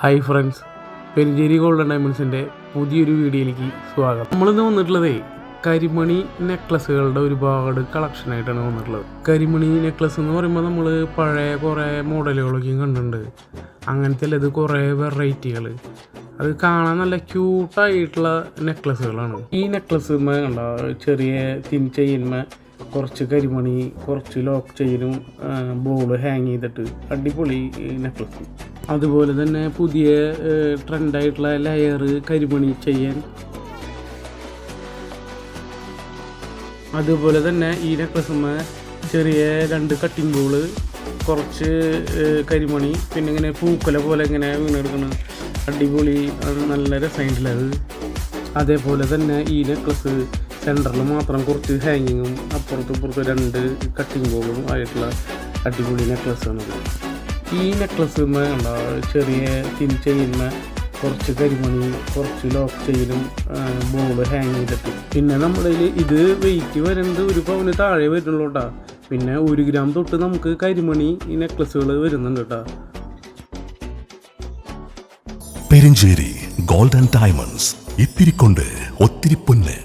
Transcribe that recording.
Hi friends, Perincheri golden ഡയമണ്ട്സിൻ്റെ പുതിയൊരു വീഡിയോയിലേക്ക് സ്വാഗതം. നമ്മളിന്ന് വന്നിട്ടുള്ളതേ കരിമണി നെക്ലസുകളുടെ ഒരുപാട് കളക്ഷനായിട്ടാണ് വന്നിട്ടുള്ളത്. കരിമണി നെക്ലസ് എന്ന് പറയുമ്പോൾ നമ്മൾ പഴയ കുറേ മോഡലുകളൊക്കെയും കണ്ടിട്ടുണ്ട്. അങ്ങനത്തെ ഇത് കുറേ വെറൈറ്റികൾ, അത് കാണാൻ നല്ല ക്യൂട്ടായിട്ടുള്ള നെക്ലസുകളാണ്. ഈ നെക്ലസ് കണ്ട ചെറിയ തിൻ ചെയിന്മേ കുറച്ച് കരിമണി, കുറച്ച് ലോക്ക് ചെയിനും ബോള് ഹാങ് ചെയ്തിട്ട് അടിപൊളി നെക്ലസ്. അതുപോലെ തന്നെ പുതിയ ട്രെൻഡായിട്ടുള്ള ലെയർ കരിമണി ചെയിൻ. അതുപോലെ തന്നെ ഈ നെക്ലസുമ്മേ ചെറിയ 2 കട്ടിംഗ് ബോള്, കുറച്ച് കരിമണി, പിന്നെ ഇങ്ങനെ പൂക്കല പോലെ ഇങ്ങനെ വീണെടുക്കണം. അടിപൊളി, അത് നല്ല രസമായിട്ടുള്ളത്. അതേപോലെ തന്നെ ഈ നെക്ലസ് സെൻറ്ററിൽ മാത്രം കുറച്ച് ഹാങ്ങിങ്ങും അപ്പുറത്തും ഇപ്പുറത്തും 2 കട്ടിംഗ് ബോളും ആയിട്ടുള്ള അടിപൊളി നെക്ലസ്സാണത്. ഈ നെക്ലസ് ചെറിയ തിൻ ചെയിന്മേ കുറച്ച് കരിമണി, കുറച്ച് ലോക്ക് ചെയിനും ബോള് ഹാങ് ചെയ്തിട്ട്. പിന്നെ നമ്മുടെ ഇത് വെയിറ്റ് വരുന്നത് 1 പവന് താഴെ വരുന്നുള്ളൂ കേട്ടോ. പിന്നെ 1 ഗ്രാം തൊട്ട് നമുക്ക് കരിമണി ഈ നെക്ലസുകൾ വരുന്നുണ്ട് കേട്ടോ. പെരിഞ്ചേരി ഗോൾഡൻ ഡയമണ്ട്സ്, ഇത്തിരി കൊണ്ട് ഒത്തിരി പൊന്ന്.